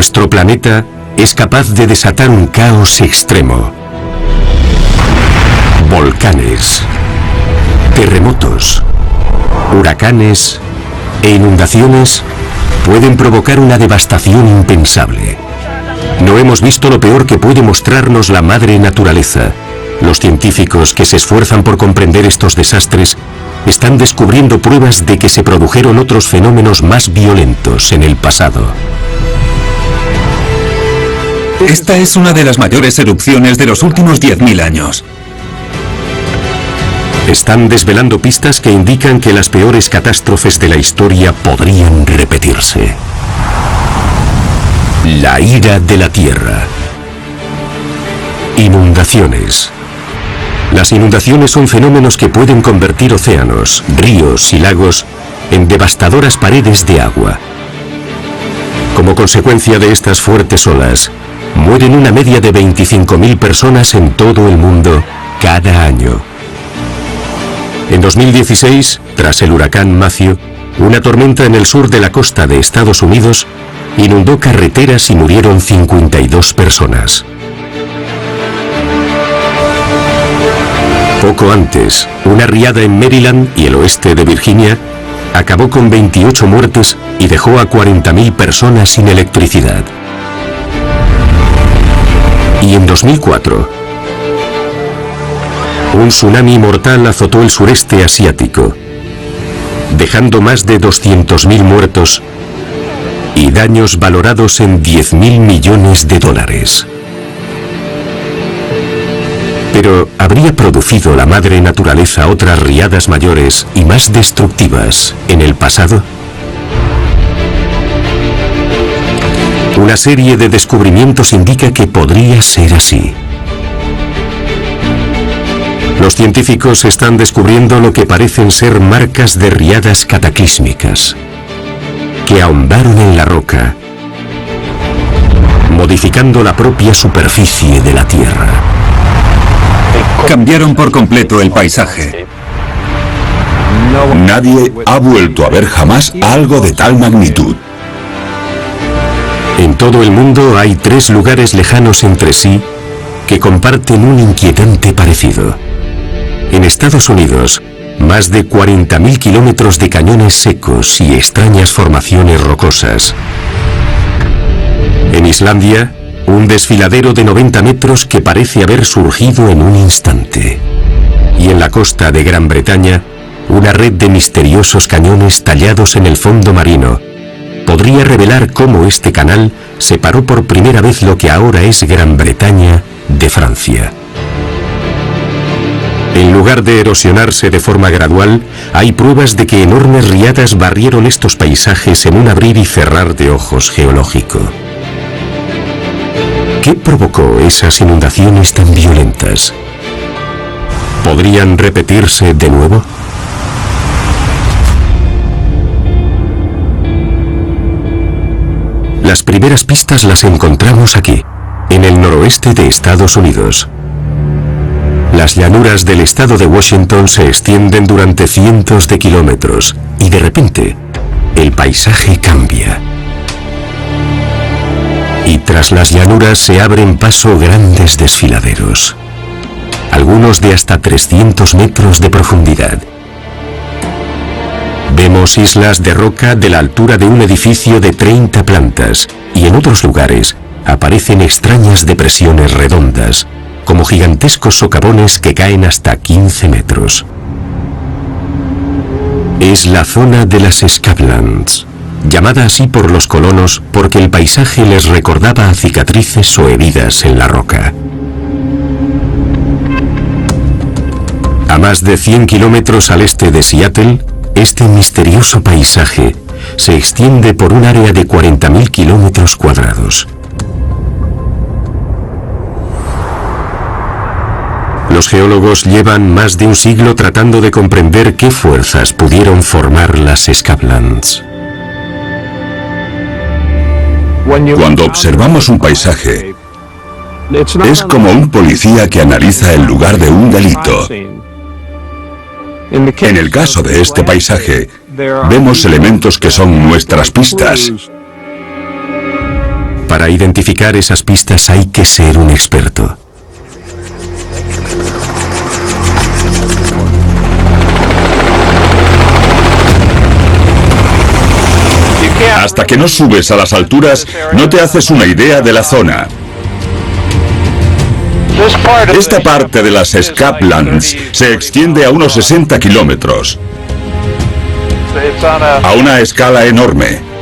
nuestro planeta es capaz de desatar un caos extremo. Volcanes, terremotos, huracanes e inundaciones pueden provocar una devastación impensable. No hemos visto lo peor que puede mostrarnos la madre naturaleza. Los científicos que se esfuerzan por comprender estos desastres están descubriendo pruebas de que se produjeron otros fenómenos más violentos en el pasado. Esta es una de las mayores erupciones de los últimos 10.000 años. Están desvelando pistas que indican que las peores catástrofes de la historia podrían repetirse. La ira de la Tierra. Inundaciones. Las inundaciones son fenómenos que pueden convertir océanos, ríos y lagos en devastadoras paredes de agua. Como consecuencia de estas fuertes olas, mueren una media de 25.000 personas en todo el mundo cada año. En 2016, tras el huracán Matthew, una tormenta en el sur de la costa de Estados Unidos inundó carreteras y murieron 52 personas. Poco antes, una riada en Maryland y el oeste de Virginia acabó con 28 muertes y dejó a 40.000 personas sin electricidad. Y en 2004, un tsunami mortal azotó el sureste asiático, dejando más de 200.000 muertos y daños valorados en 10.000 millones de dólares. Pero ¿habría producido la madre naturaleza otras riadas mayores y más destructivas en el pasado? Una serie de descubrimientos indica que podría ser así. Los científicos están descubriendo lo que parecen ser marcas de riadas cataclísmicas, que ahondaron en la roca, modificando la propia superficie de la Tierra. Cambiaron por completo el paisaje. Nadie ha vuelto a ver jamás algo de tal magnitud. En todo el mundo hay 3 lugares lejanos entre sí que comparten un inquietante parecido. En Estados Unidos, más de 40.000 kilómetros de cañones secos y extrañas formaciones rocosas. En Islandia, un desfiladero de 90 metros que parece haber surgido en un instante. Y en la costa de Gran Bretaña, una red de misteriosos cañones tallados en el fondo marino podría revelar cómo este canal separó por primera vez lo que ahora es Gran Bretaña de Francia. En lugar de erosionarse de forma gradual, hay pruebas de que enormes riadas barrieron estos paisajes en un abrir y cerrar de ojos geológico. ¿Qué provocó esas inundaciones tan violentas? ¿Podrían repetirse de nuevo? Las primeras pistas las encontramos aquí, en el noroeste de Estados Unidos. Las llanuras del estado de Washington se extienden durante cientos de kilómetros y de repente el paisaje cambia. Y tras las llanuras se abren paso grandes desfiladeros, algunos de hasta 300 metros de profundidad. Vemos islas de roca de la altura de un edificio de 30 plantas y en otros lugares aparecen extrañas depresiones redondas, como gigantescos socavones que caen hasta 15 metros. Es la zona de las Scablands, llamada así por los colonos porque el paisaje les recordaba a cicatrices o heridas en la roca. A más de 100 kilómetros al este de Seattle, este misterioso paisaje se extiende por un área de 40.000 kilómetros cuadrados. Los geólogos llevan más de un siglo tratando de comprender qué fuerzas pudieron formar las Scablands. Cuando observamos un paisaje, es como un policía que analiza el lugar de un delito. En el caso de este paisaje, vemos elementos que son nuestras pistas. para identificar esas pistas hay que ser un experto. Hasta que no subes a las alturas, no te haces una idea de la zona. Esta parte de las Scablands se extiende a unos 60 kilómetros, a una escala enorme.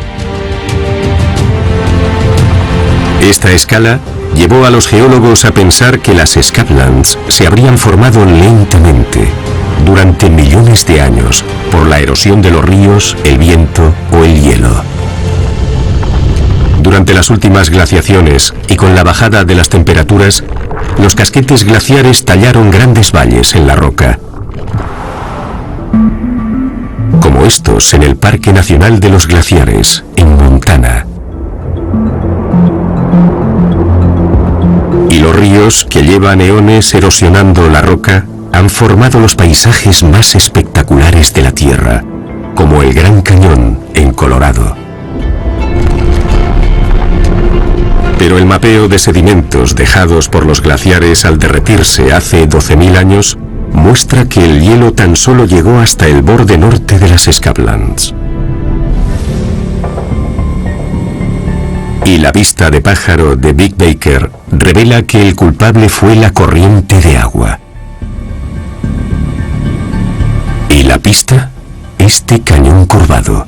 Esta escala llevó a los geólogos a pensar que las Scablands se habrían formado lentamente, durante millones de años, por la erosión de los ríos, el viento o el hielo. Durante las últimas glaciaciones y con la bajada de las temperaturas, los casquetes glaciares tallaron grandes valles en la roca, como estos en el Parque Nacional de los Glaciares, en Montana. Y los ríos, que llevan eones erosionando la roca, han formado los paisajes más espectaculares de la Tierra, como el Gran Cañón en Colorado. Pero el mapeo de sedimentos dejados por los glaciares al derretirse hace 12.000 años muestra que el hielo tan solo llegó hasta el borde norte de las Scablands. Y la vista de pájaro de Vic Baker revela que el culpable fue la corriente de agua. ¿Y la pista? Este cañón curvado.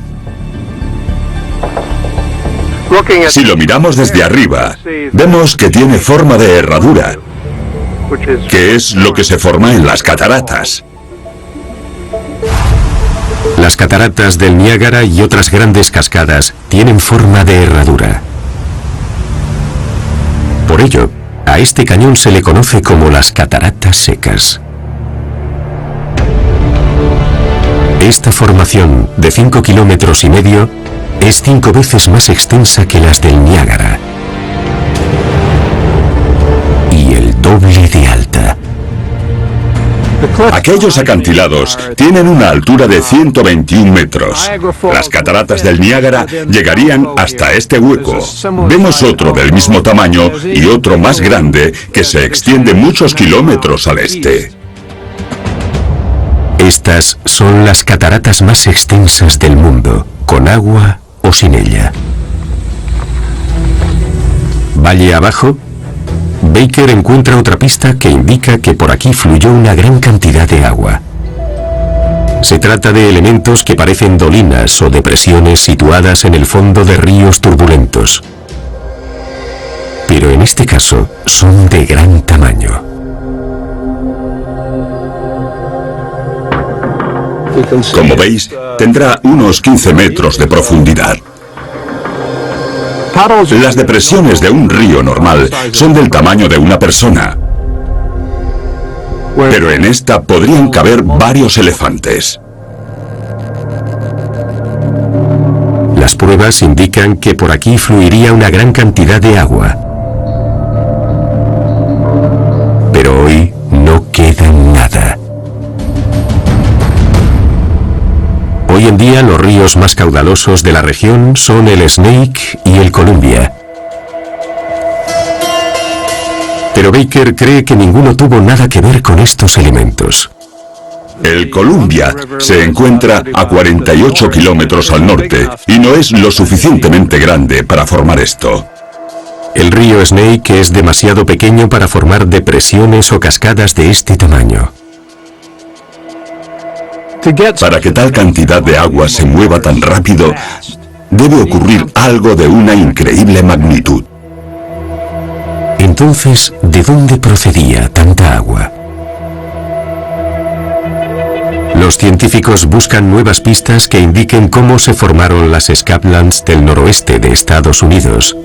Si lo miramos desde arriba, vemos que tiene forma de herradura, que es lo que se forma en las cataratas. Las cataratas del Niágara y otras grandes cascadas tienen forma de herradura. Por ello, a este cañón se le conoce como las cataratas secas. Esta formación, de 5,5 kilómetros, es 5 veces más extensa que las del Niágara y el doble de alta. Aquellos acantilados tienen una altura de 121 metros. Las cataratas del Niágara llegarían hasta este hueco. Vemos otro del mismo tamaño y otro más grande que se extiende muchos kilómetros al este. Estas son las cataratas más extensas del mundo, con agua o sin ella. Valle abajo, Baker encuentra otra pista que indica que por aquí fluyó una gran cantidad de agua. Se trata de elementos que parecen dolinas o depresiones situadas en el fondo de ríos turbulentos. Pero en este caso son de gran tamaño. Como veis, tendrá unos 15 metros de profundidad. Las depresiones de un río normal son del tamaño de una persona, pero en esta podrían caber varios elefantes. Las pruebas indican que por aquí fluiría una gran cantidad de agua. Pero hoy no queda nada. Hoy en día los ríos más caudalosos de la región son el Snake y el Columbia. Pero Baker cree que ninguno tuvo nada que ver con estos elementos. El Columbia se encuentra a 48 kilómetros al norte y no es lo suficientemente grande para formar esto. El río Snake es demasiado pequeño para formar depresiones o cascadas de este tamaño. Para que tal cantidad de agua se mueva tan rápido, debe ocurrir algo de una increíble magnitud. Entonces, ¿de dónde procedía tanta agua? Los científicos buscan nuevas pistas que indiquen cómo se formaron las Scablands del noroeste de Estados Unidos,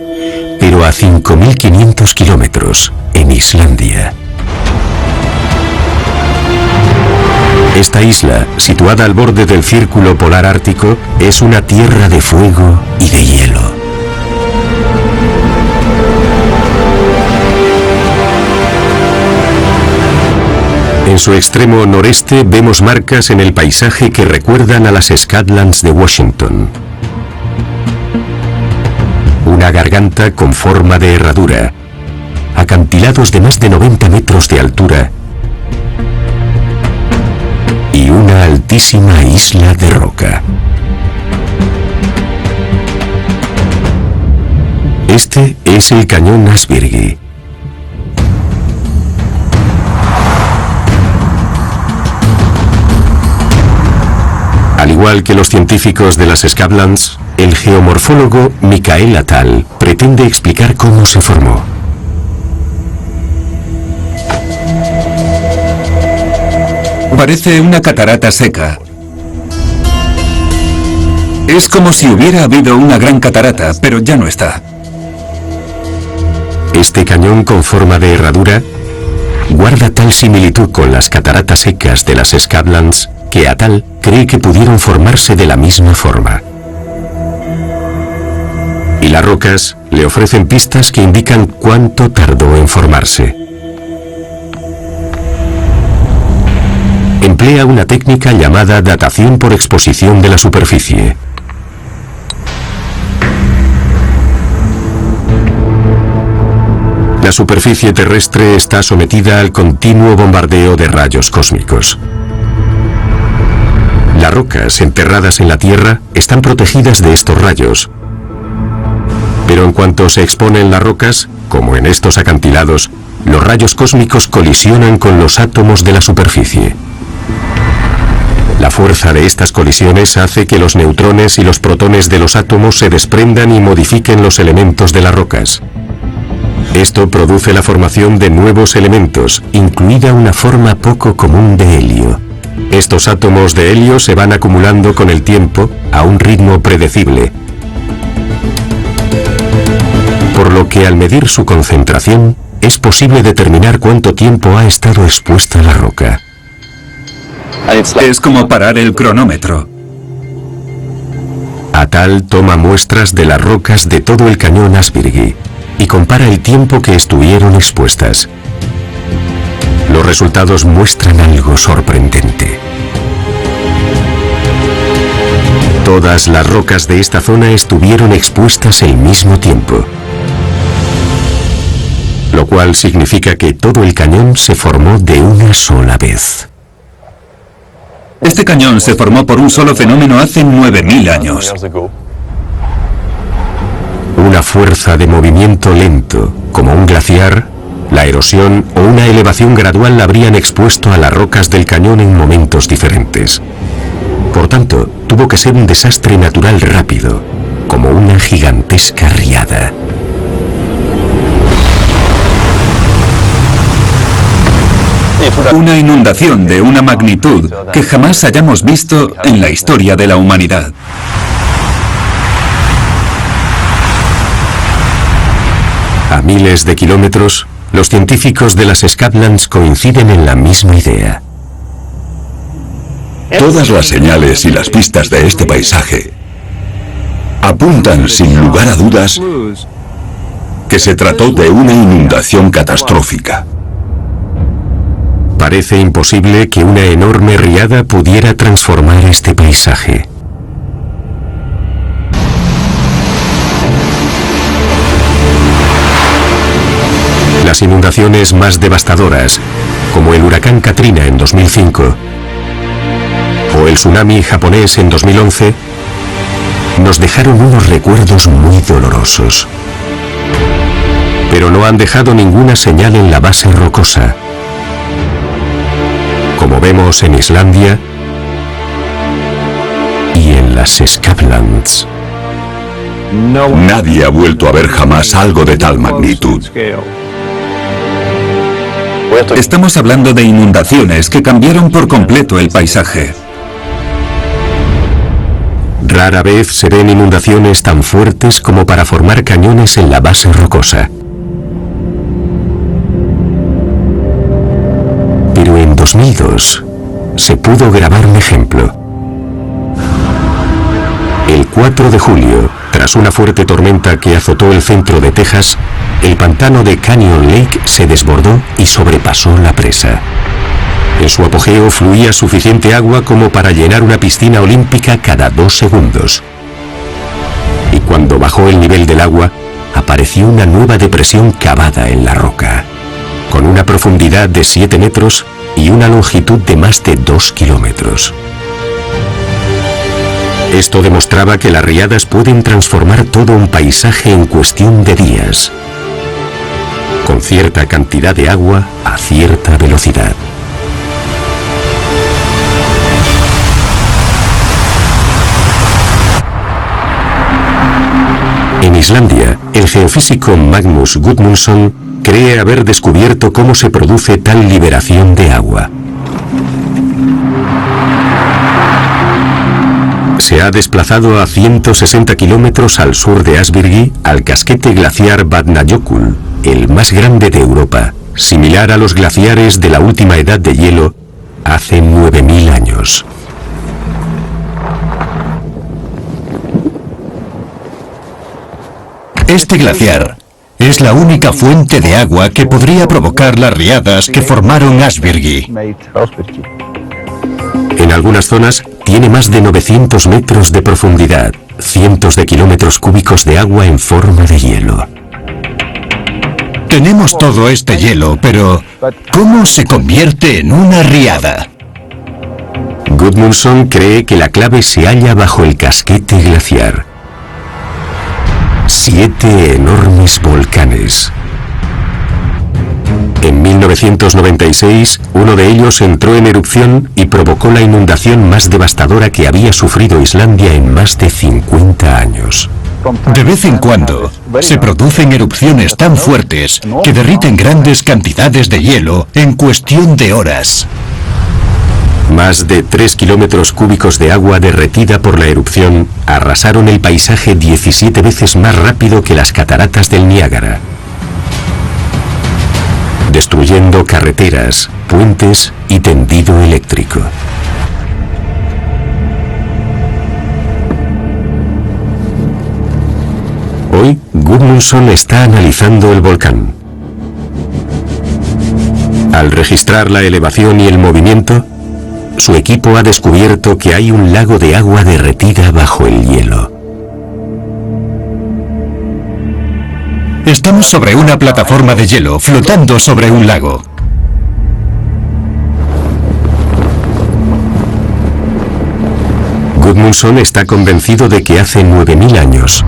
pero a 5.500 kilómetros, en Islandia. Esta isla, situada al borde del Círculo Polar Ártico, es una tierra de fuego y de hielo. En su extremo noreste vemos marcas en el paisaje que recuerdan a las Scablands de Washington. Una la garganta con forma de herradura, acantilados de más de 90 metros de altura y una altísima isla de roca. Este es el cañón Asbyrgi. Al igual que los científicos de las Scablands, el geomorfólogo Mikael Attal pretende explicar cómo se formó. Parece una catarata seca. Es como si hubiera habido una gran catarata, pero ya no está. Este cañón con forma de herradura guarda tal similitud con las cataratas secas de las Scablands que Attal cree que pudieron formarse de la misma forma. Y las rocas le ofrecen pistas que indican cuánto tardó en formarse. Emplea una técnica llamada datación por exposición de la superficie. La superficie terrestre está sometida al continuo bombardeo de rayos cósmicos. Las rocas enterradas en la Tierra están protegidas de estos rayos. Pero en cuanto se exponen las rocas, como en estos acantilados, los rayos cósmicos colisionan con los átomos de la superficie. La fuerza de estas colisiones hace que los neutrones y los protones de los átomos se desprendan y modifiquen los elementos de las rocas. Esto produce la formación de nuevos elementos, incluida una forma poco común de helio. Estos átomos de helio se van acumulando con el tiempo a un ritmo predecible, por lo que al medir su concentración es posible determinar cuánto tiempo ha estado expuesta la roca. Es como parar el cronómetro. Attal toma muestras de las rocas de todo el cañón Asbyrgi y compara el tiempo que estuvieron expuestas. Los resultados muestran algo sorprendente. Todas las rocas de esta zona estuvieron expuestas al mismo tiempo, lo cual significa que todo el cañón se formó de una sola vez. Este cañón se formó por un solo fenómeno hace 9000 años. Una fuerza de movimiento lento, como un glaciar, la erosión o una elevación gradual la habrían expuesto a las rocas del cañón en momentos diferentes. Por tanto, tuvo que ser un desastre natural rápido, como una gigantesca riada. Una inundación de una magnitud que jamás hayamos visto en la historia de la humanidad. A miles de kilómetros, los científicos de las Scablands coinciden en la misma idea. Todas las señales y las pistas de este paisaje apuntan sin lugar a dudas que se trató de una inundación catastrófica. Parece imposible que una enorme riada pudiera transformar este paisaje. Las inundaciones más devastadoras, como el huracán Katrina en 2005 o el tsunami japonés en 2011, nos dejaron unos recuerdos muy dolorosos. Pero no han dejado ninguna señal en la base rocosa, como vemos en Islandia y en las Scablands. Nadie ha vuelto a ver jamás algo de tal magnitud. Estamos hablando de inundaciones que cambiaron por completo el paisaje. Rara vez se ven inundaciones tan fuertes como para formar cañones en la base rocosa. Pero en 2002 se pudo grabar un ejemplo. El 4 de julio, tras una fuerte tormenta que azotó el centro de Texas, el pantano de Canyon Lake se desbordó y sobrepasó la presa. En su apogeo fluía suficiente agua como para llenar una piscina olímpica cada 2 segundos. Y cuando bajó el nivel del agua, apareció una nueva depresión cavada en la roca, con una profundidad de 7 metros y una longitud de más de 2 kilómetros. Esto demostraba que las riadas pueden transformar todo un paisaje en cuestión de días, con cierta cantidad de agua a cierta velocidad. En Islandia, el geofísico Magnús Gudmundsson cree haber descubierto cómo se produce tal liberación de agua. Se ha desplazado a 160 kilómetros al sur de Ásbyrgi al casquete glaciar Vatnajökull, el más grande de Europa, similar a los glaciares de la última edad de hielo hace 9000 años. Este glaciar es la única fuente de agua que podría provocar las riadas que formaron Ásbyrgi. En algunas zonas tiene más de 900 metros de profundidad, cientos de kilómetros cúbicos de agua en forma de hielo. Tenemos todo este hielo, pero ¿cómo se convierte en una riada? Gudmundsson cree que la clave se halla bajo el casquete glaciar. 7 enormes volcanes. En 1996, uno de ellos entró en erupción y provocó la inundación más devastadora que había sufrido Islandia en más de 50 años. De vez en cuando, se producen erupciones tan fuertes que derriten grandes cantidades de hielo en cuestión de horas. Más de 3 kilómetros cúbicos de agua derretida por la erupción arrasaron el paisaje 17 veces más rápido que las cataratas del Niágara, destruyendo carreteras, puentes y tendido eléctrico. Hoy, Gudmundsson está analizando el volcán. Al registrar la elevación y el movimiento, su equipo ha descubierto que hay un lago de agua derretida bajo el hielo. Estamos sobre una plataforma de hielo flotando sobre un lago. Gudmundsson está convencido de que hace 9000 años,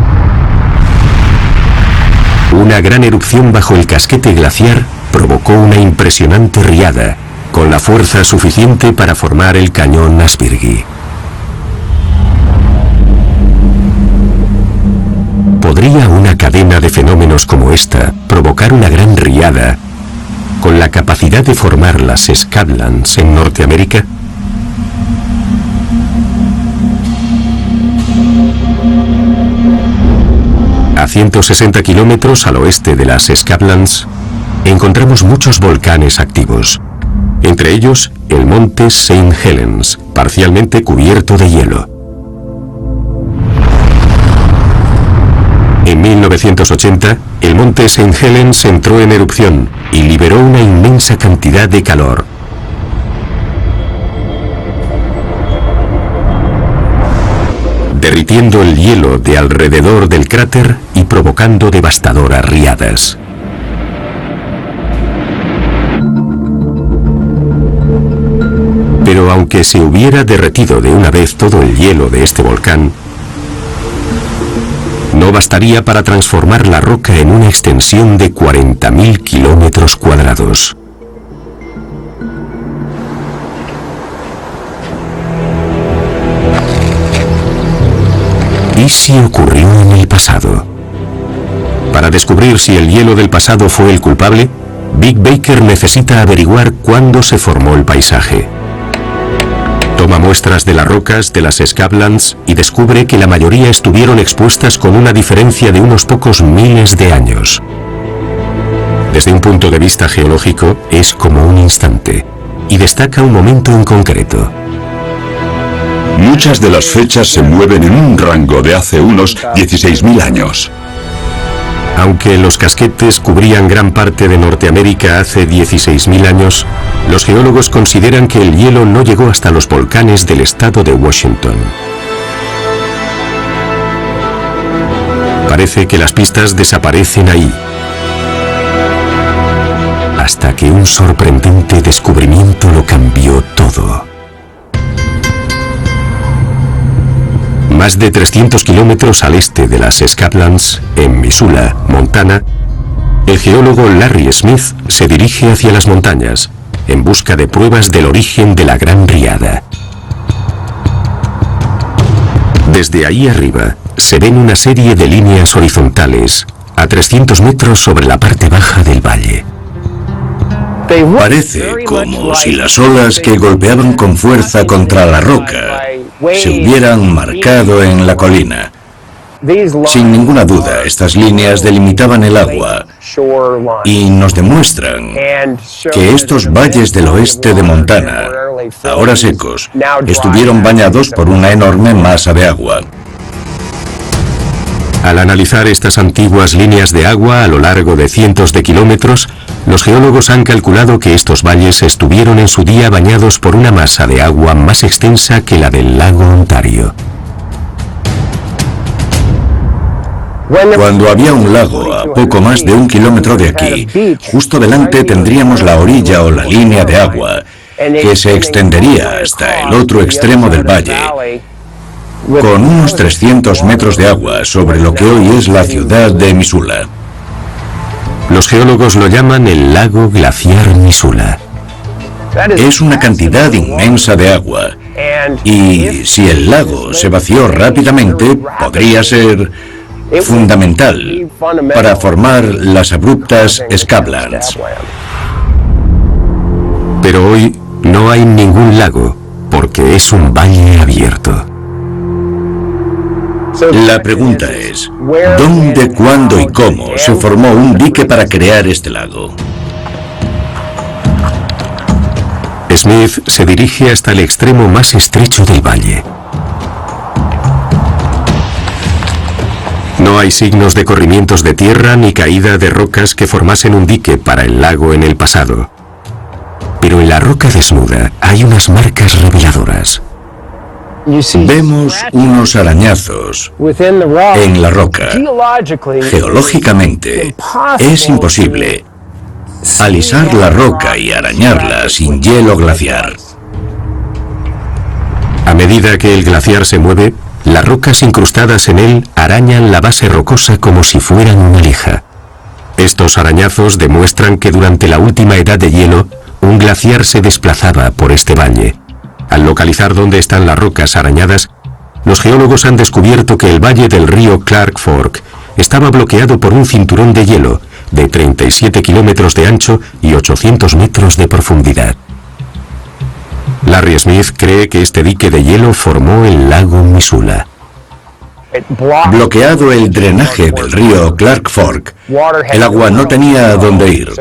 una gran erupción bajo el casquete glaciar provocó una impresionante riada, con la fuerza suficiente para formar el cañón Ásbyrgi. ¿Podría una cadena de fenómenos como esta provocar una gran riada con la capacidad de formar las Scablands en Norteamérica? A 160 kilómetros al oeste de las Scablands encontramos muchos volcanes activos, entre ellos el monte St. Helens, parcialmente cubierto de hielo. En 1980, el monte St. Helens entró en erupción y liberó una inmensa cantidad de calor. Derritiendo el hielo de alrededor del cráter y provocando devastadoras riadas. Pero aunque se hubiera derretido de una vez todo el hielo de este volcán, no bastaría para transformar la roca en una extensión de 40.000 kilómetros cuadrados. ¿Y si ocurrió en el pasado? Para descubrir si el hielo del pasado fue el culpable, Vic Baker necesita averiguar cuándo se formó el paisaje. Toma muestras de las rocas de las Scablands y descubre que la mayoría estuvieron expuestas con una diferencia de unos pocos miles de años. Desde un punto de vista geológico, es como un instante, y destaca un momento en concreto. Muchas de las fechas se mueven en un rango de hace unos 16.000 años. Aunque los casquetes cubrían gran parte de Norteamérica hace 16.000 años, los geólogos consideran que el hielo no llegó hasta los volcanes del estado de Washington. Para Parece que las pistas desaparecen ahí. Hasta que un sorprendente descubrimiento lo cambió todo. Más de 300 kilómetros al este de las Scablands, en Missoula, Montana, el geólogo Larry Smith se dirige hacia las montañas en busca de pruebas del origen de la Gran Riada. Desde ahí arriba se ven una serie de líneas horizontales a 300 metros sobre la parte baja del valle. Parece como si las olas que golpeaban con fuerza contra la roca se hubieran marcado en la colina. Sin ninguna duda, estas líneas delimitaban el agua y nos demuestran que estos valles del oeste de Montana, ahora secos, estuvieron bañados por una enorme masa de agua. Al analizar estas antiguas líneas de agua a lo largo de cientos de kilómetros, los geólogos han calculado que estos valles estuvieron en su día bañados por una masa de agua más extensa que la del lago Ontario. Cuando había un lago a poco más de 1 kilómetro de aquí, justo delante tendríamos la orilla o la línea de agua, que se extendería hasta el otro extremo del valle, con unos 300 metros de agua sobre lo que hoy es la ciudad de Missoula. Los geólogos lo llaman el lago glaciar Missoula. Es una cantidad inmensa de agua, y si el lago se vació rápidamente, podría ser fundamental para formar las abruptas Scablands. Pero hoy no hay ningún lago, porque es un valle abierto. La pregunta es, ¿dónde, cuándo y cómo se formó un dique para crear este lago? Smith se dirige hasta el extremo más estrecho del valle. No hay signos de corrimientos de tierra ni caída de rocas que formasen un dique para el lago en el pasado. Pero en la roca desnuda hay unas marcas reveladoras. Vemos unos arañazos en la roca. Geológicamente, es imposible alisar la roca y arañarla sin hielo glaciar. A medida que el glaciar se mueve, las rocas incrustadas en él arañan la base rocosa como si fueran una lija. Estos arañazos demuestran que durante la última edad de hielo, un glaciar se desplazaba por este valle. Al localizar dónde están las rocas arañadas, los geólogos han descubierto que el valle del río Clark Fork estaba bloqueado por un cinturón de hielo de 37 kilómetros de ancho y 800 metros de profundidad. Larry Smith cree que este dique de hielo formó el lago Missoula. Bloqueado el drenaje del río Clark Fork, el agua no tenía a dónde ir,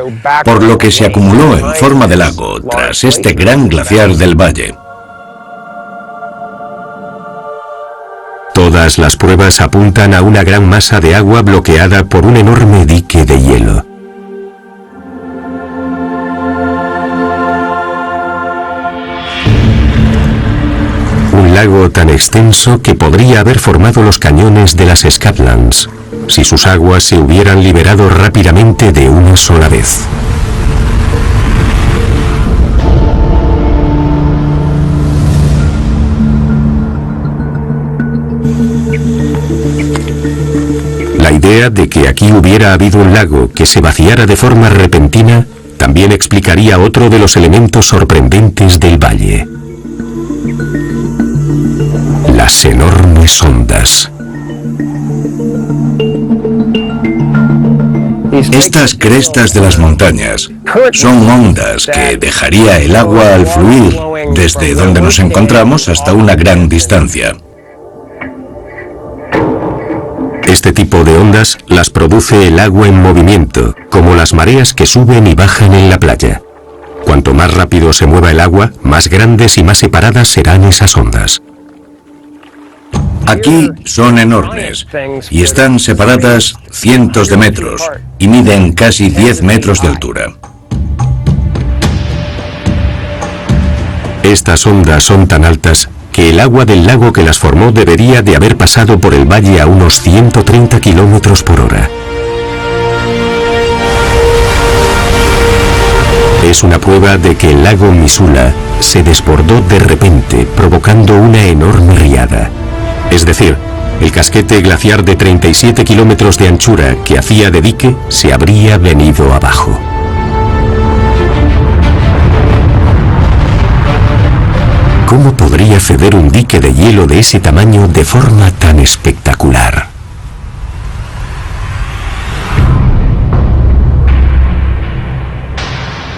por lo que se acumuló en forma de lago tras este gran glaciar del valle. Todas las pruebas apuntan a una gran masa de agua bloqueada por un enorme dique de hielo. Un lago tan extenso que podría haber formado los cañones de las Scablands, si sus aguas se hubieran liberado rápidamente de una sola vez. La idea de que aquí hubiera habido un lago que se vaciara de forma repentina también explicaría otro de los elementos sorprendentes del valle: las enormes ondas. Estas crestas de las montañas son ondas que dejaría el agua al fluir desde donde nos encontramos hasta una gran distancia. Este tipo de ondas las produce el agua en movimiento, como las mareas que suben y bajan en la playa. Cuanto más rápido se mueva el agua, más grandes y más separadas serán esas ondas. Aquí son enormes y están separadas cientos de metros y miden casi 10 metros de altura. Estas ondas son tan altas que el agua del lago que las formó debería de haber pasado por el valle a unos 130 kilómetros por hora. Es una prueba de que el lago Missoula se desbordó de repente, provocando una enorme riada. Es decir, el casquete glaciar de 37 kilómetros de anchura que hacía de dique se habría venido abajo. ¿Cómo podría ceder un dique de hielo de ese tamaño de forma tan espectacular?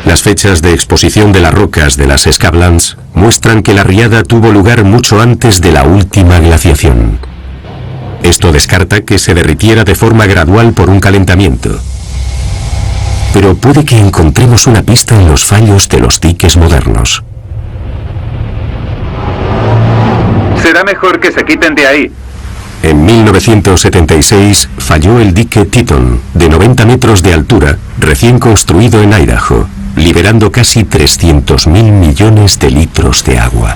Las fechas de exposición de las rocas de las Escavlands muestran que la riada tuvo lugar mucho antes de la última glaciación. Esto descarta que se derritiera de forma gradual por un calentamiento. Pero puede que encontremos una pista en los fallos de los diques modernos. Será mejor que se quiten de ahí. En 1976 falló el dique Teton, de 90 metros de altura, recién construido en Idaho, liberando casi 300.000 millones de litros de agua.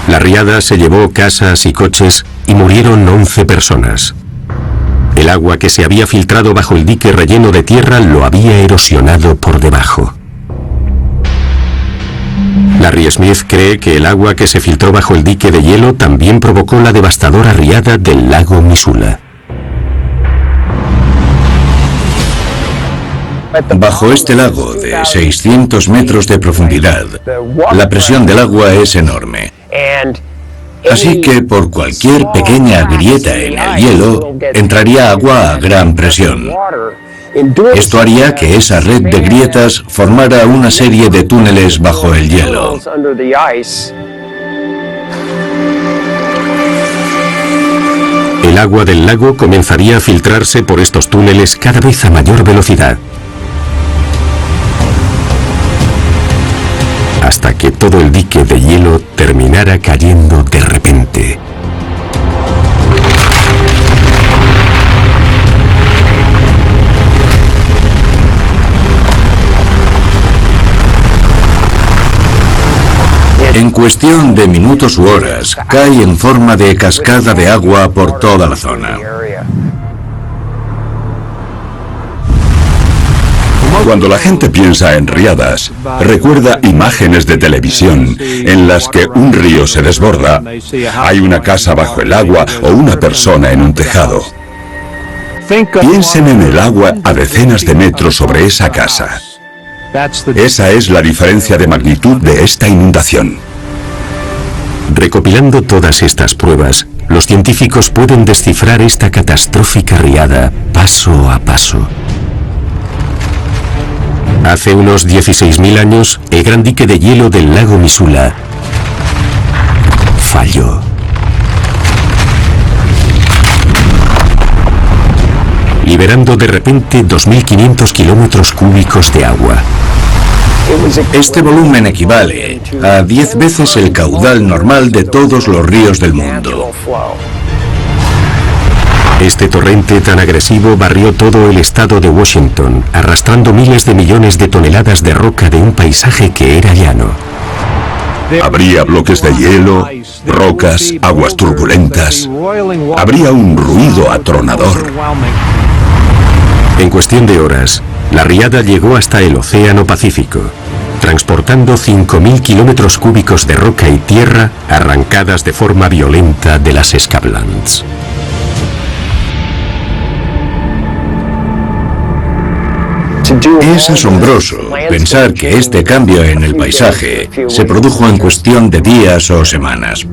La riada se llevó casas y coches y murieron 11 personas. El agua que se había filtrado bajo el dique relleno de tierra lo había erosionado por debajo. Larry Smith cree que el agua que se filtró bajo el dique de hielo también provocó la devastadora riada del lago Missoula. Bajo este lago de 600 metros de profundidad, la presión del agua es enorme. Así que por cualquier pequeña grieta en el hielo, entraría agua a gran presión. Esto haría que esa red de grietas formara una serie de túneles bajo el hielo. El agua del lago comenzaría a filtrarse por estos túneles cada vez a mayor velocidad, hasta que todo el dique de hielo terminara cayendo de repente. En cuestión de minutos u horas, cae en forma de cascada de agua por toda la zona. Cuando la gente piensa en riadas, recuerda imágenes de televisión en las que un río se desborda, hay una casa bajo el agua o una persona en un tejado. Piensen en el agua a decenas de metros sobre esa casa. Esa es la diferencia de magnitud de esta inundación. Recopilando todas estas pruebas, los científicos pueden descifrar esta catastrófica riada paso a paso. Hace unos 16.000 años, el gran dique de hielo del lago Missoula falló. Liberando de repente 2.500 kilómetros cúbicos de agua. Este volumen equivale a 10 veces el caudal normal de todos los ríos del mundo. Este torrente tan agresivo barrió todo el estado de Washington, arrastrando miles de millones de toneladas de roca de un paisaje que era llano. Habría bloques de hielo, rocas, aguas turbulentas. Habría un ruido atronador. En cuestión de horas, la riada llegó hasta el Océano Pacífico, transportando 5.000 kilómetros cúbicos de roca y tierra arrancadas de forma violenta de las Escavlands. Es asombroso pensar que este cambio en el paisaje se produjo en cuestión de días o semanas.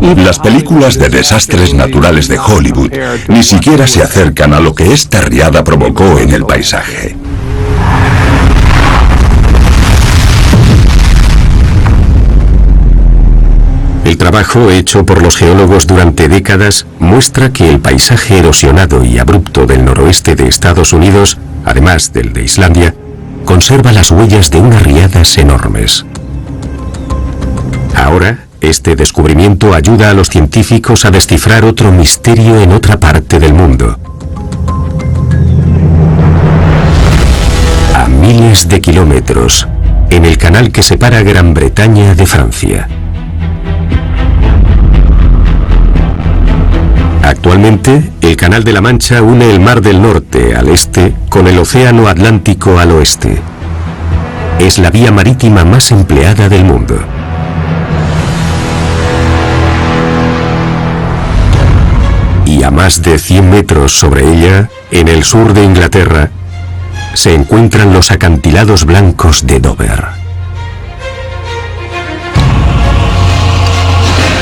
Las películas de desastres naturales de Hollywood ni siquiera se acercan a lo que esta riada provocó en el paisaje. El trabajo hecho por los geólogos durante décadas muestra que el paisaje erosionado y abrupto del noroeste de Estados Unidos, además del de Islandia, conserva las huellas de unas riadas enormes. Ahora, este descubrimiento ayuda a los científicos a descifrar otro misterio en otra parte del mundo. A miles de kilómetros, en el canal que separa Gran Bretaña de Francia. Actualmente, el Canal de la Mancha une el Mar del Norte al este con el Océano Atlántico al oeste. Es la vía marítima más empleada del mundo. Y a más de 100 metros sobre ella, en el sur de Inglaterra, se encuentran los acantilados blancos de Dover.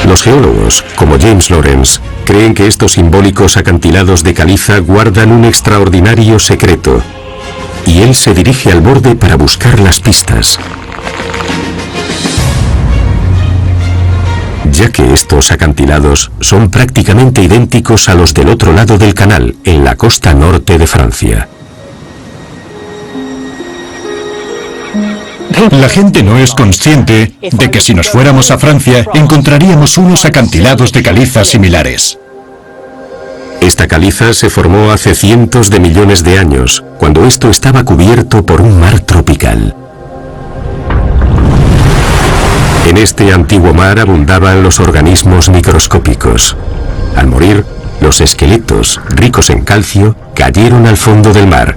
Los geólogos, como James Lawrence, creen que estos simbólicos acantilados de caliza guardan un extraordinario secreto, y él se dirige al borde para buscar las pistas. Ya que estos acantilados son prácticamente idénticos a los del otro lado del canal, en la costa norte de Francia. La gente no es consciente de que si nos fuéramos a Francia encontraríamos unos acantilados de caliza similares. Esta caliza se formó hace cientos de millones de años, cuando esto estaba cubierto por un mar tropical. En este antiguo mar abundaban los organismos microscópicos. Al morir, los esqueletos, ricos en calcio, cayeron al fondo del mar.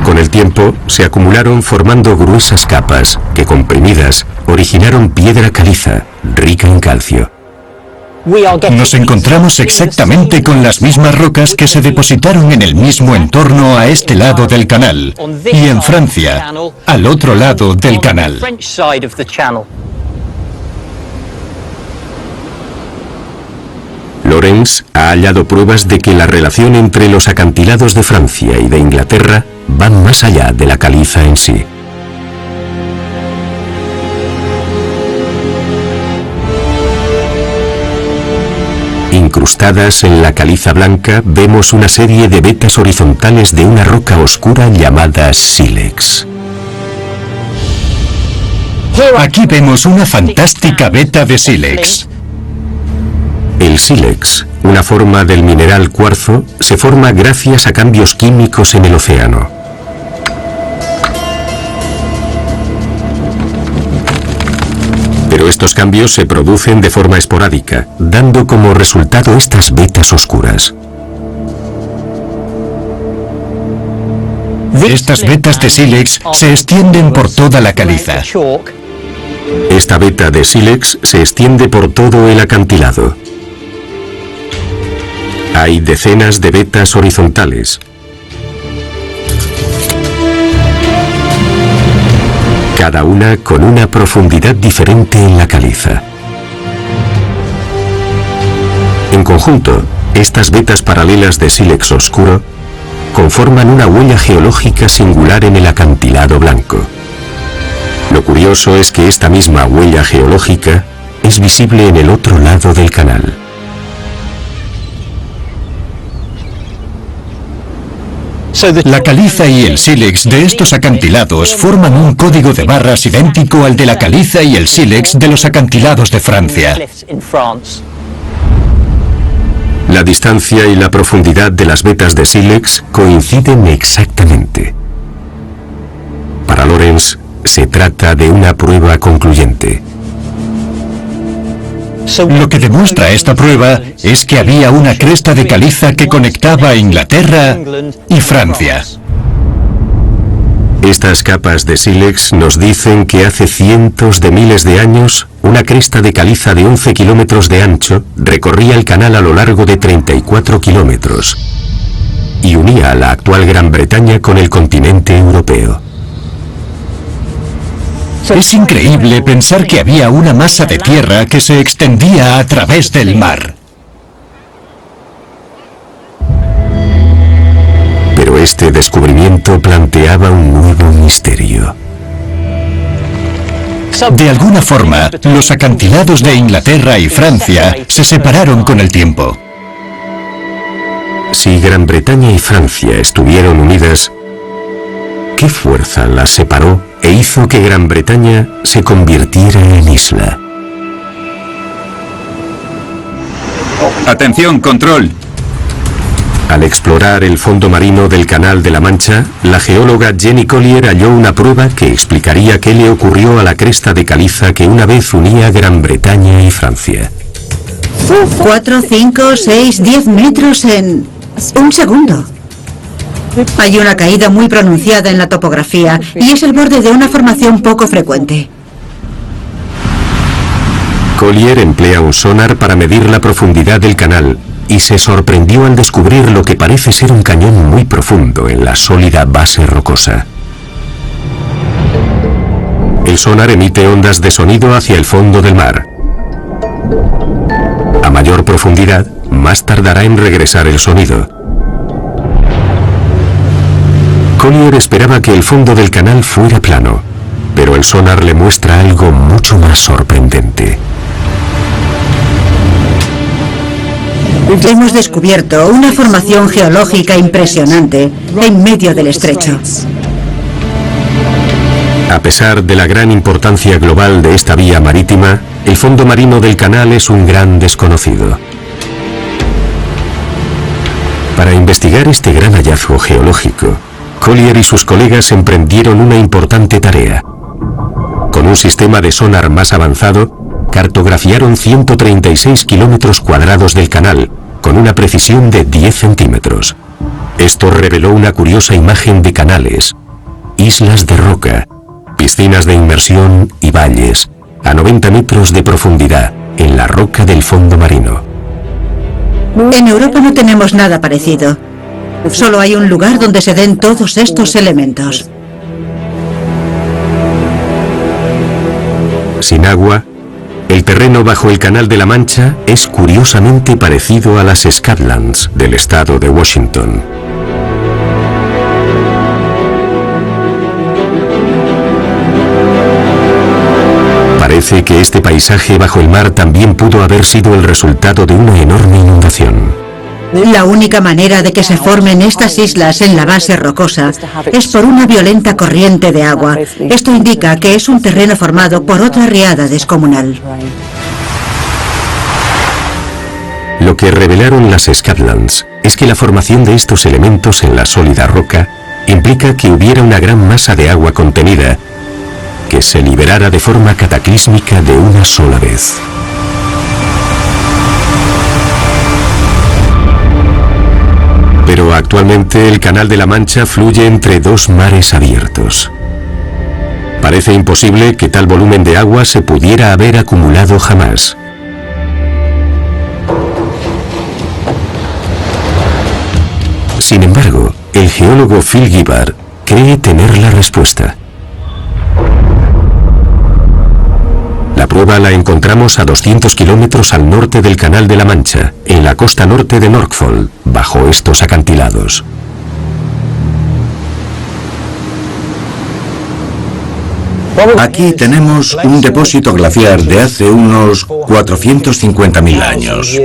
Con el tiempo, se acumularon formando gruesas capas que, comprimidas, originaron piedra caliza, rica en calcio. Nos encontramos exactamente con las mismas rocas que se depositaron en el mismo entorno a este lado del canal y en Francia, al otro lado del canal. Lawrence ha hallado pruebas de que la relación entre los acantilados de Francia y de Inglaterra van más allá de la caliza en sí. Incrustadas en la caliza blanca vemos una serie de vetas horizontales de una roca oscura llamada sílex. Aquí vemos una fantástica veta de sílex. El sílex, una forma del mineral cuarzo, se forma gracias a cambios químicos en el océano. Pero estos cambios se producen de forma esporádica, dando como resultado estas vetas oscuras. Estas vetas de sílex se extienden por toda la caliza. Esta veta de sílex se extiende por todo el acantilado. Hay decenas de vetas horizontales. Cada una con una profundidad diferente en la caliza. En conjunto, estas vetas paralelas de sílex oscuro conforman una huella geológica singular en el acantilado blanco. Lo curioso es que esta misma huella geológica es visible en el otro lado del canal. La caliza y el sílex de estos acantilados forman un código de barras idéntico al de la caliza y el sílex de los acantilados de Francia. La distancia y la profundidad de las vetas de sílex coinciden exactamente. Para Lawrence, se trata de una prueba concluyente. Lo que demuestra esta prueba es que había una cresta de caliza que conectaba a Inglaterra y Francia. Estas capas de sílex nos dicen que hace cientos de miles de años, una cresta de caliza de 11 kilómetros de ancho recorría el canal a lo largo de 34 kilómetros y unía a la actual Gran Bretaña con el continente europeo. Es increíble pensar que había una masa de tierra que se extendía a través del mar. Pero este descubrimiento planteaba un nuevo misterio. De alguna forma, los acantilados de Inglaterra y Francia se separaron con el tiempo. Si Gran Bretaña y Francia estuvieron unidas, ¿qué fuerza las separó e hizo que Gran Bretaña se convirtiera en isla? Atención, control. Al explorar el fondo marino del Canal de la Mancha, la geóloga Jenny Collier halló una prueba que explicaría qué le ocurrió a la cresta de caliza que una vez unía Gran Bretaña y Francia. 4, 5, 6, 10 metros en un segundo. Hay una caída muy pronunciada en la topografía y es el borde de una formación poco frecuente. Collier emplea un sonar para medir la profundidad del canal y se sorprendió al descubrir lo que parece ser un cañón muy profundo en la sólida base rocosa. El sonar emite ondas de sonido hacia el fondo del mar. A mayor profundidad, más tardará en regresar el sonido. Collier esperaba que el fondo del canal fuera plano, pero el sonar le muestra algo mucho más sorprendente. Hemos descubierto una formación geológica impresionante en medio del estrecho. A pesar de la gran importancia global de esta vía marítima, el fondo marino del canal es un gran desconocido. Para investigar este gran hallazgo geológico, Collier y sus colegas emprendieron una importante tarea. Con un sistema de sonar más avanzado, cartografiaron 136 kilómetros cuadrados del canal, con una precisión de 10 centímetros. Esto reveló una curiosa imagen de canales, islas de roca, piscinas de inmersión y valles, a 90 metros de profundidad, en la roca del fondo marino. En Europa no tenemos nada parecido. Solo hay un lugar donde se den todos estos elementos. Sin agua, el terreno bajo el Canal de la Mancha es curiosamente parecido a las Scatlands del estado de Washington. Parece que este paisaje bajo el mar también pudo haber sido el resultado de una enorme inundación. La única manera de que se formen estas islas en la base rocosa es por una violenta corriente de agua. Esto indica que es un terreno formado por otra riada descomunal. Lo que revelaron las Scatlands es que la formación de estos elementos en la sólida roca implica que hubiera una gran masa de agua contenida que se liberara de forma cataclísmica de una sola vez. Pero actualmente el Canal de la Mancha fluye entre dos mares abiertos. Parece imposible que tal volumen de agua se pudiera haber acumulado jamás. Sin embargo, el geólogo Phil Gibbard cree tener la respuesta. La prueba la encontramos a 200 kilómetros al norte del Canal de la Mancha, en la costa norte de Norfolk, bajo estos acantilados. Aquí tenemos un depósito glaciar de hace unos 450.000 años.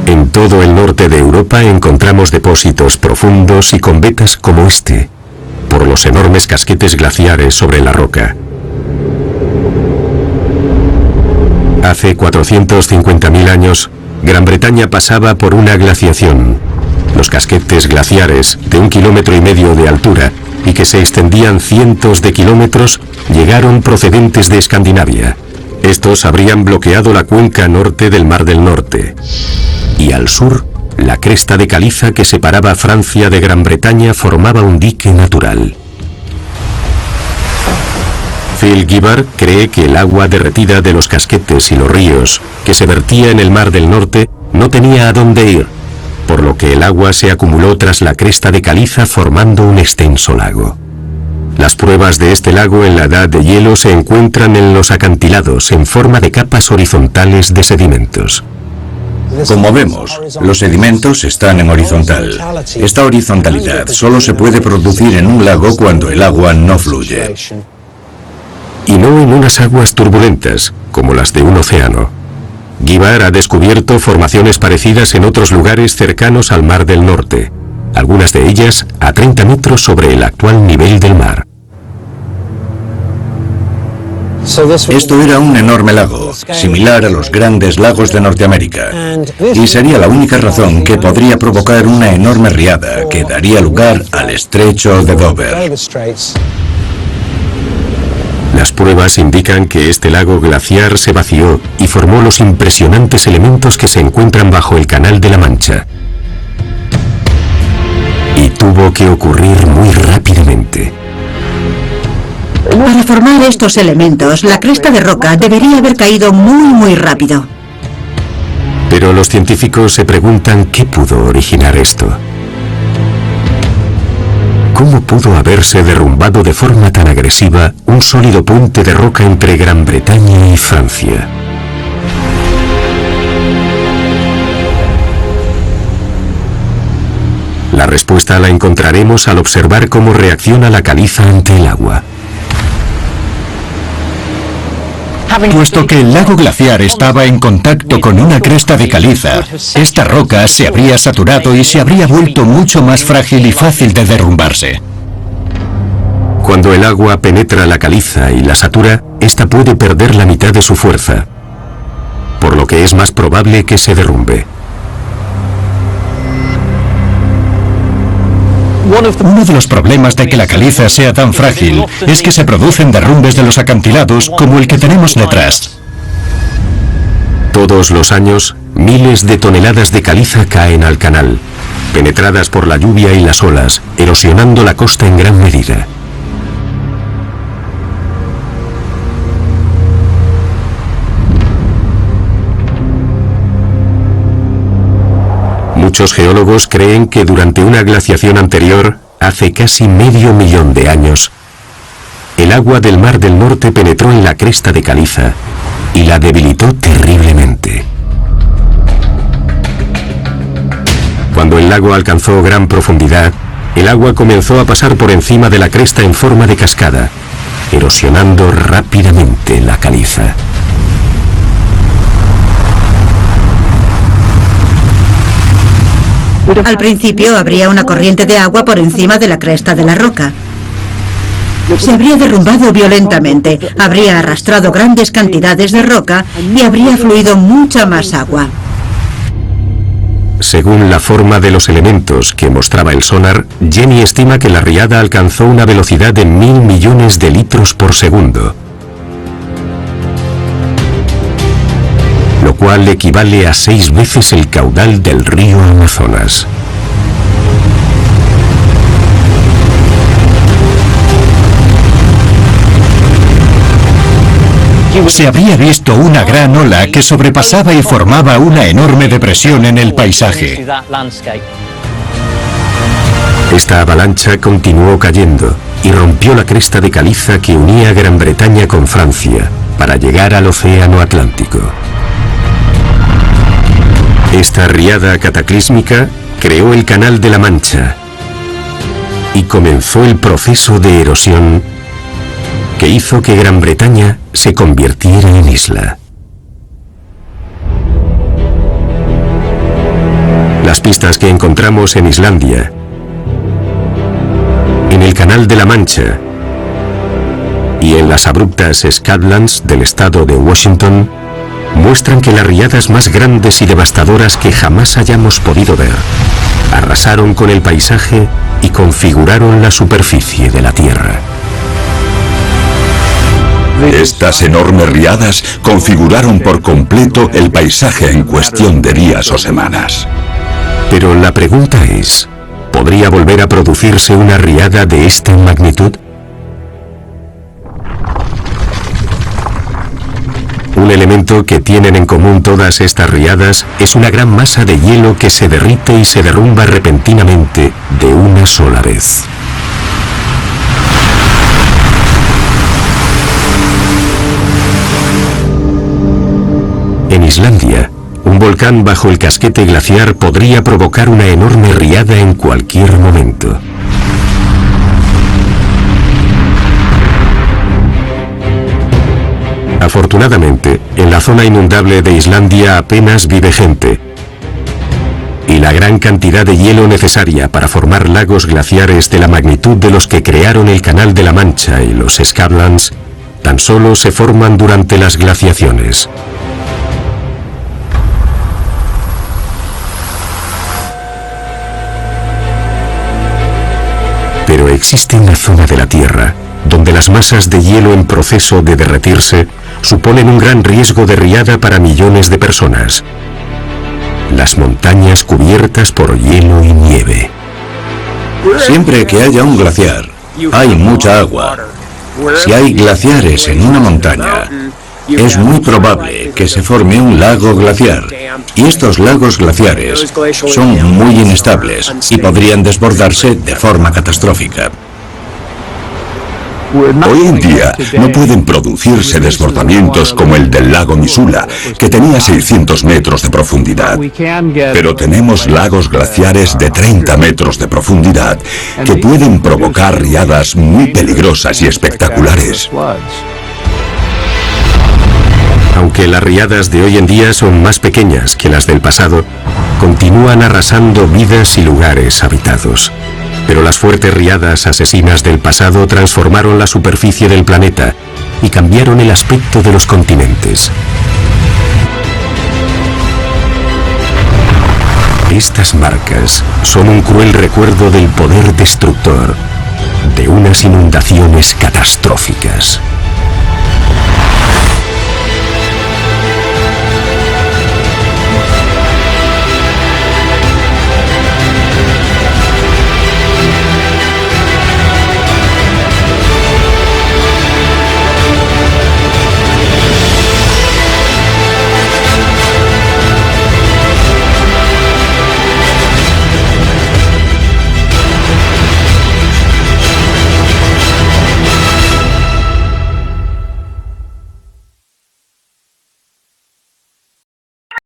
En todo el norte de Europa encontramos depósitos profundos y con vetas como este, por los enormes casquetes glaciares sobre la roca. Hace 450.000 años, Gran Bretaña pasaba por una glaciación. Los casquetes glaciares, de 1,5 kilómetros de altura y que se extendían cientos de kilómetros, llegaron procedentes de Escandinavia. Estos habrían bloqueado la cuenca norte del Mar del Norte. Y al sur, la cresta de caliza que separaba Francia de Gran Bretaña formaba un dique natural. Phil Gibbard cree que el agua derretida de los casquetes y los ríos que se vertía en el Mar del Norte no tenía a dónde ir, por lo que el agua se acumuló tras la cresta de caliza formando un extenso lago. Las pruebas de este lago en la edad de hielo se encuentran en los acantilados en forma de capas horizontales de sedimentos. Como vemos, los sedimentos están en horizontal. Esta horizontalidad solo se puede producir en un lago cuando el agua no fluye. Y no en unas aguas turbulentas, como las de un océano. Gibbard ha descubierto formaciones parecidas en otros lugares cercanos al Mar del Norte, algunas de ellas a 30 metros sobre el actual nivel del mar. Esto era un enorme lago, similar a los grandes lagos de Norteamérica, y sería la única razón que podría provocar una enorme riada que daría lugar al estrecho de Dover. Las pruebas indican que este lago glaciar se vació y formó los impresionantes elementos que se encuentran bajo el Canal de la Mancha. Y tuvo que ocurrir muy rápidamente. Para formar estos elementos, la cresta de roca debería haber caído muy rápido. Pero los científicos se preguntan qué pudo originar esto. ¿Cómo pudo haberse derrumbado de forma tan agresiva un sólido puente de roca entre Gran Bretaña y Francia? La respuesta la encontraremos al observar cómo reacciona la caliza ante el agua. Puesto que el lago glaciar estaba en contacto con una cresta de caliza, esta roca se habría saturado y se habría vuelto mucho más frágil y fácil de derrumbarse. Cuando el agua penetra la caliza y la satura, esta puede perder la mitad de su fuerza, por lo que es más probable que se derrumbe. Uno de los problemas de que la caliza sea tan frágil es que se producen derrumbes de los acantilados como el que tenemos detrás. Todos los años, miles de toneladas de caliza caen al canal, penetradas por la lluvia y las olas, erosionando la costa en gran medida. Muchos geólogos creen que durante una glaciación anterior, hace casi medio millón de años, el agua del Mar del Norte penetró en la cresta de caliza y la debilitó terriblemente. Cuando el lago alcanzó gran profundidad, el agua comenzó a pasar por encima de la cresta en forma de cascada, erosionando rápidamente la caliza. Al principio habría una corriente de agua por encima de la cresta de la roca. Se habría derrumbado violentamente, habría arrastrado grandes cantidades de roca y habría fluido mucha más agua. Según la forma de los elementos que mostraba el sonar, Jenny estima que la riada alcanzó una velocidad de 1000 millones de litros por segundo, lo cual equivale a 6 veces el caudal del río Amazonas. Se habría visto una gran ola que sobrepasaba y formaba una enorme depresión en el paisaje. Esta avalancha continuó cayendo y rompió la cresta de caliza que unía Gran Bretaña con Francia para llegar al Océano Atlántico. Esta riada cataclísmica creó el Canal de la Mancha y comenzó el proceso de erosión que hizo que Gran Bretaña se convirtiera en isla. Las pistas que encontramos en Islandia, en el Canal de la Mancha y en las abruptas Scatlands del estado de Washington muestran que las riadas más grandes y devastadoras que jamás hayamos podido ver arrasaron con el paisaje y configuraron la superficie de la Tierra. Estas enormes riadas configuraron por completo el paisaje en cuestión de días o semanas. Pero la pregunta es, ¿podría volver a producirse una riada de esta magnitud? Un elemento que tienen en común todas estas riadas es una gran masa de hielo que se derrite y se derrumba repentinamente de una sola vez. En Islandia, un volcán bajo el casquete glaciar podría provocar una enorme riada en cualquier momento. Afortunadamente, en la zona inundable de Islandia apenas vive gente, y la gran cantidad de hielo necesaria para formar lagos glaciares de la magnitud de los que crearon el Canal de la Mancha y los Scatlands tan solo se forman durante las glaciaciones. Pero existe una zona de la Tierra donde las masas de hielo en proceso de derretirse suponen un gran riesgo de riada para millones de personas. Las montañas cubiertas por hielo y nieve. Siempre que haya un glaciar, hay mucha agua. Si hay glaciares en una montaña, es muy probable que se forme un lago glaciar. Y estos lagos glaciares son muy inestables y podrían desbordarse de forma catastrófica. Hoy en día no pueden producirse desbordamientos como el del lago Missoula, que tenía 600 metros de profundidad. Pero tenemos lagos glaciares de 30 metros de profundidad que pueden provocar riadas muy peligrosas y espectaculares. Aunque las riadas de hoy en día son más pequeñas que las del pasado, continúan arrasando vidas y lugares habitados. Pero las fuertes riadas asesinas del pasado transformaron la superficie del planeta y cambiaron el aspecto de los continentes. Estas marcas son un cruel recuerdo del poder destructor de unas inundaciones catastróficas.